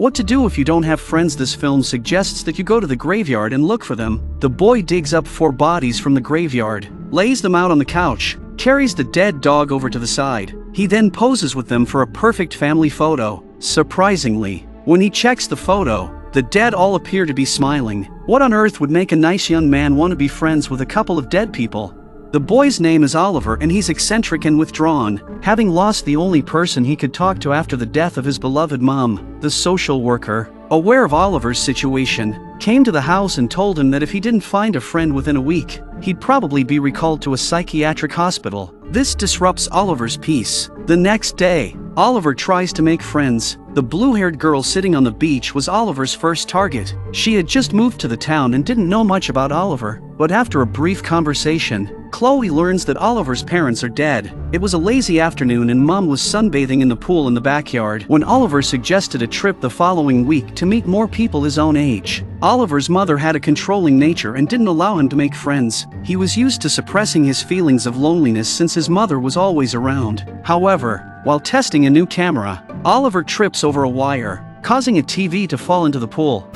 What to do if you don't have friends? This film suggests that you go to the graveyard and look for them. The boy digs up 4 bodies from the graveyard, lays them out on the couch, carries the dead dog over to the side. He then poses with them for a perfect family photo. Surprisingly, when he checks the photo, the dead all appear to be smiling. What on earth would make a nice young man want to be friends with a couple of dead people? The boy's name is Oliver and he's eccentric and withdrawn, having lost the only person he could talk to after the death of his beloved mom. The social worker, aware of Oliver's situation, came to the house and told him that if he didn't find a friend within a week, he'd probably be recalled to a psychiatric hospital. This disrupts Oliver's peace. The next day, Oliver tries to make friends. The blue-haired girl sitting on the beach was Oliver's first target. She had just moved to the town and didn't know much about Oliver, but after a brief conversation, Chloe learns that Oliver's parents are dead. It was a lazy afternoon and Mom was sunbathing in the pool in the backyard when Oliver suggested a trip the following week to meet more people his own age. Oliver's mother had a controlling nature and didn't allow him to make friends. He was used to suppressing his feelings of loneliness since his mother was always around. However, while testing a new camera, Oliver trips over a wire, causing a TV to fall into the pool,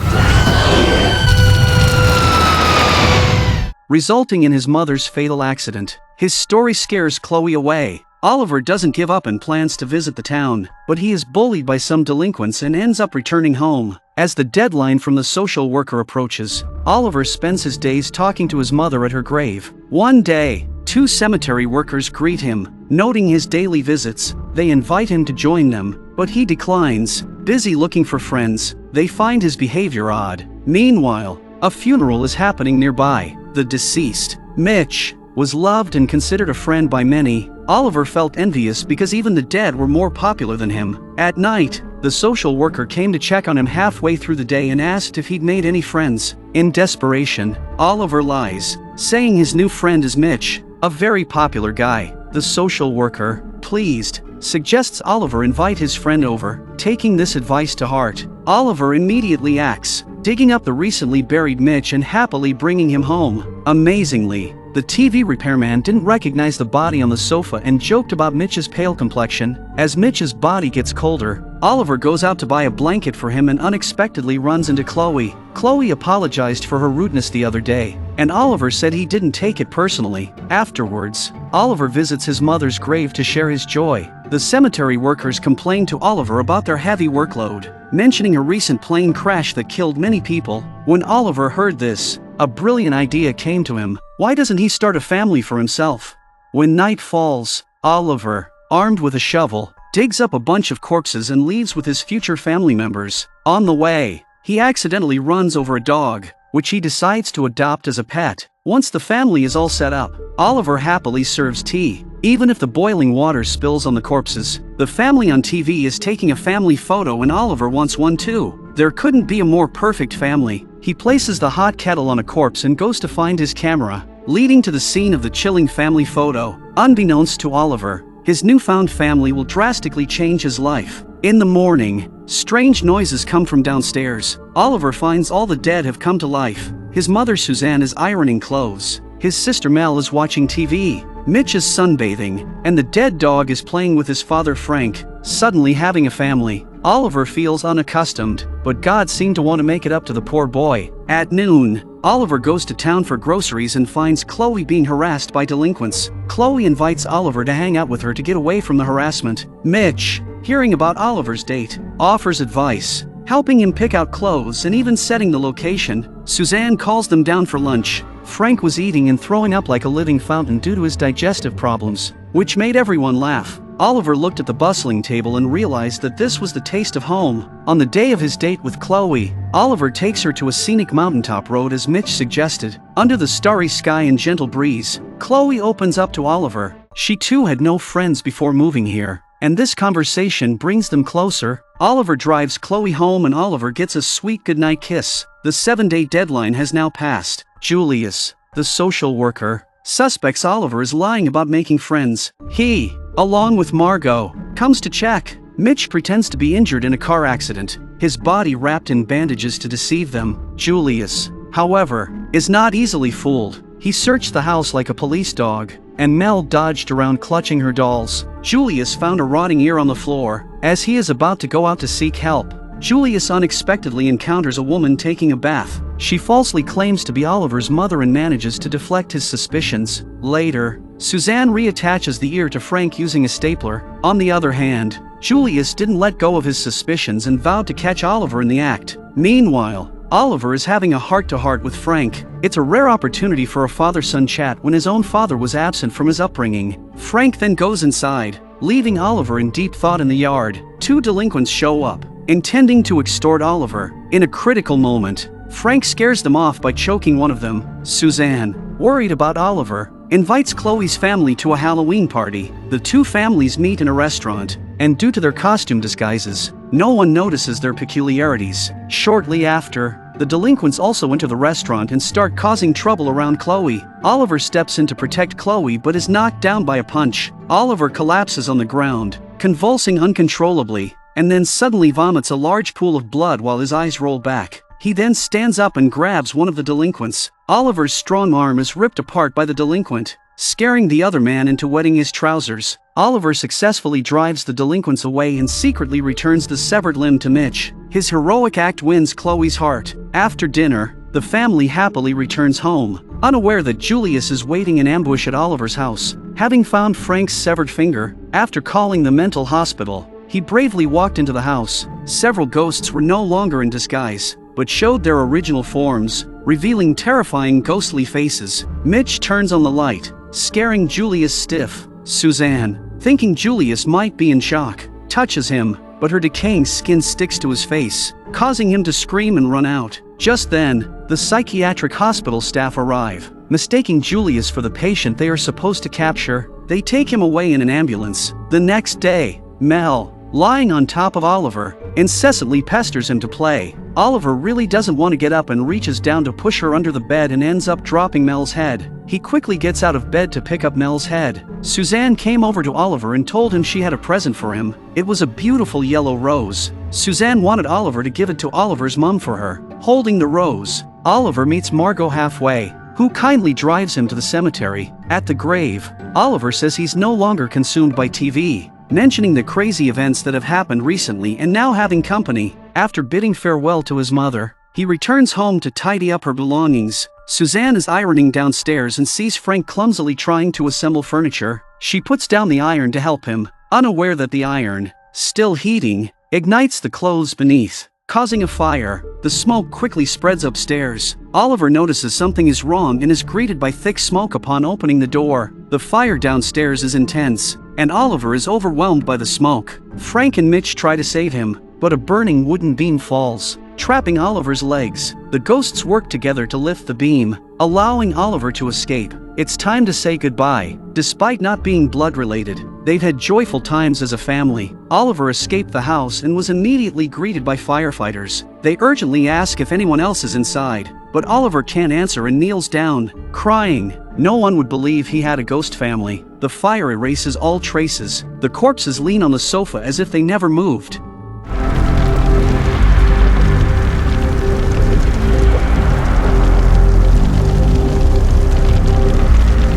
resulting in his mother's fatal accident. His story scares Chloe away. Oliver doesn't give up and plans to visit the town, but he is bullied by some delinquents and ends up returning home. As the deadline from the social worker approaches, Oliver spends his days talking to his mother at her grave. One day, 2 cemetery workers greet him. Noting his daily visits, they invite him to join them, but he declines. Busy looking for friends, they find his behavior odd. Meanwhile, a funeral is happening nearby. The deceased, Mitch, was loved and considered a friend by many. Oliver felt envious because even the dead were more popular than him. At night, the social worker came to check on him halfway through the day and asked if he'd made any friends. In desperation, Oliver lies, saying his new friend is Mitch, a very popular guy. The social worker, pleased, suggests Oliver invite his friend over. Taking this advice to heart, Oliver immediately acts, digging up the recently buried Mitch and happily bringing him home. Amazingly, the TV repairman didn't recognize the body on the sofa and joked about Mitch's pale complexion. As Mitch's body gets colder, Oliver goes out to buy a blanket for him and unexpectedly runs into Chloe. Chloe apologized for her rudeness the other day, and Oliver said he didn't take it personally. Afterwards, Oliver visits his mother's grave to share his joy. The cemetery workers complain to Oliver about their heavy workload, mentioning a recent plane crash that killed many people. When Oliver heard this, a brilliant idea came to him. Why doesn't he start a family for himself? When night falls, Oliver, armed with a shovel, digs up a bunch of corpses and leaves with his future family members. On the way, he accidentally runs over a dog, which he decides to adopt as a pet. Once the family is all set up, Oliver happily serves tea. Even if the boiling water spills on the corpses, the family on TV is taking a family photo and Oliver wants one too. There couldn't be a more perfect family. He places the hot kettle on a corpse and goes to find his camera, leading to the scene of the chilling family photo. Unbeknownst to Oliver, his newfound family will drastically change his life. In the morning, strange noises come from downstairs. Oliver finds all the dead have come to life. His mother Suzanne is ironing clothes. His sister Mel is watching TV. Mitch is sunbathing, and the dead dog is playing with his father Frank. Suddenly having a family, Oliver feels unaccustomed, but God seemed to want to make it up to the poor boy. At noon, Oliver goes to town for groceries and finds Chloe being harassed by delinquents. Chloe invites Oliver to hang out with her to get away from the harassment. Mitch, hearing about Oliver's date, offers advice, helping him pick out clothes and even setting the location. Suzanne calls them down for lunch. Frank was eating and throwing up like a living fountain due to his digestive problems, which made everyone laugh. Oliver looked at the bustling table and realized that this was the taste of home. On the day of his date with Chloe, Oliver takes her to a scenic mountaintop road as Mitch suggested. Under the starry sky and gentle breeze, Chloe opens up to Oliver. She too had no friends before moving here, and this conversation brings them closer. Oliver drives Chloe home and Oliver gets a sweet goodnight kiss. The 7-day deadline has now passed. Julius, the social worker, suspects Oliver is lying about making friends. He, along with Margot, comes to check. Mitch pretends to be injured in a car accident, his body wrapped in bandages to deceive them. Julius, however, is not easily fooled. He searched the house like a police dog, and Mel dodged around clutching her dolls. Julius found a rotting ear on the floor. As he is about to go out to seek help, Julius unexpectedly encounters a woman taking a bath. She falsely claims to be Oliver's mother and manages to deflect his suspicions. Later, Suzanne reattaches the ear to Frank using a stapler. On the other hand, Julius didn't let go of his suspicions and vowed to catch Oliver in the act. Meanwhile, Oliver is having a heart-to-heart with Frank. It's a rare opportunity for a father-son chat when his own father was absent from his upbringing. Frank then goes inside, leaving Oliver in deep thought in the yard. Two delinquents show up, intending to extort Oliver. In a critical moment, Frank scares them off by choking one of them. Suzanne, worried about Oliver, invites Chloe's family to a Halloween party. The two families meet in a restaurant, and due to their costume disguises, no one notices their peculiarities. Shortly after, the delinquents also enter the restaurant and start causing trouble around Chloe. Oliver steps in to protect Chloe but is knocked down by a punch. Oliver collapses on the ground, convulsing uncontrollably, and then suddenly vomits a large pool of blood while his eyes roll back. He then stands up and grabs one of the delinquents. Oliver's strong arm is ripped apart by the delinquent, scaring the other man into wetting his trousers. Oliver successfully drives the delinquents away and secretly returns the severed limb to Mitch. His heroic act wins Chloe's heart. After dinner, the family happily returns home, unaware that Julius is waiting in ambush at Oliver's house. Having found Frank's severed finger, after calling the mental hospital, he bravely walked into the house. Several ghosts were no longer in disguise, but showed their original forms, revealing terrifying ghostly faces. Mitch turns on the light, scaring Julius stiff. Suzanne, thinking Julius might be in shock, touches him, but her decaying skin sticks to his face, causing him to scream and run out. Just then, the psychiatric hospital staff arrive. Mistaking Julius for the patient they are supposed to capture, they take him away in an ambulance. The next day, Mel, lying on top of Oliver, incessantly pesters him to play. Oliver really doesn't want to get up and reaches down to push her under the bed and ends up dropping Mel's head. He quickly gets out of bed to pick up Mel's head. Suzanne came over to Oliver and told him she had a present for him. It was a beautiful yellow rose. Suzanne wanted Oliver to give it to Oliver's mom for her. Holding the rose, Oliver meets Margot halfway, who kindly drives him to the cemetery. At the grave, Oliver says he's no longer consumed by TV, mentioning the crazy events that have happened recently and now having company. After bidding farewell to his mother, he returns home to tidy up her belongings. Suzanne is ironing downstairs and sees Frank clumsily trying to assemble furniture. She puts down the iron to help him, unaware that the iron, still heating, ignites the clothes beneath, causing a fire. The smoke quickly spreads upstairs. Oliver notices something is wrong and is greeted by thick smoke upon opening the door. The fire downstairs is intense, and Oliver is overwhelmed by the smoke. Frank and Mitch try to save him, but a burning wooden beam falls, trapping Oliver's legs. The ghosts work together to lift the beam, allowing Oliver to escape. It's time to say goodbye. Despite not being blood-related, they've had joyful times as a family. Oliver escaped the house and was immediately greeted by firefighters. They urgently ask if anyone else is inside, but Oliver can't answer and kneels down, crying. No one would believe he had a ghost family. The fire erases all traces. The corpses lean on the sofa as if they never moved.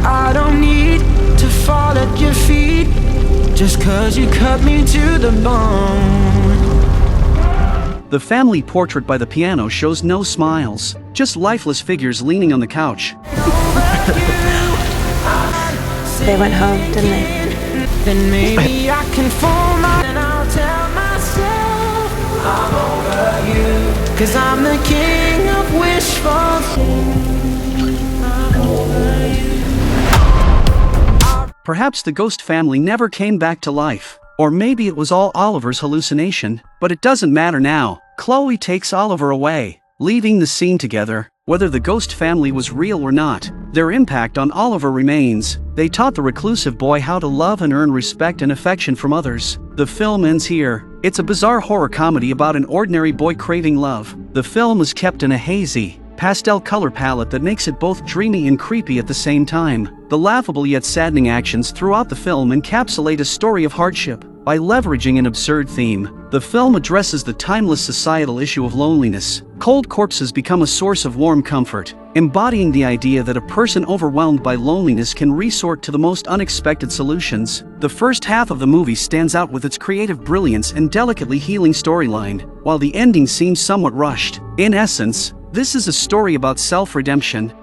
I don't need to fall at your feet, just 'cause you cut me to the bone. The family portrait by the piano shows no smiles, just lifeless figures leaning on the couch. They went home, didn't they? Then maybe I can fall out and I'll tell myself I'm over you, 'cause I'm the king of wishful thinking. I'm over you. Perhaps the ghost family never came back to life. Or maybe it was all Oliver's hallucination, but it doesn't matter now. Chloe takes Oliver away, leaving the scene together. Whether the ghost family was real or not, their impact on Oliver remains. They taught the reclusive boy how to love and earn respect and affection from others. The film ends here. It's a bizarre horror comedy about an ordinary boy craving love. The film is kept in a hazy, pastel color palette that makes it both dreamy and creepy at the same time. The laughable yet saddening actions throughout the film encapsulate a story of hardship, By leveraging an absurd theme, the film addresses the timeless societal issue of loneliness. Cold corpses become a source of warm comfort, embodying the idea that a person overwhelmed by loneliness can resort to the most unexpected solutions. The first half of the movie stands out with its creative brilliance and delicately healing storyline, while the ending seems somewhat rushed. In essence, this is a story about self-redemption,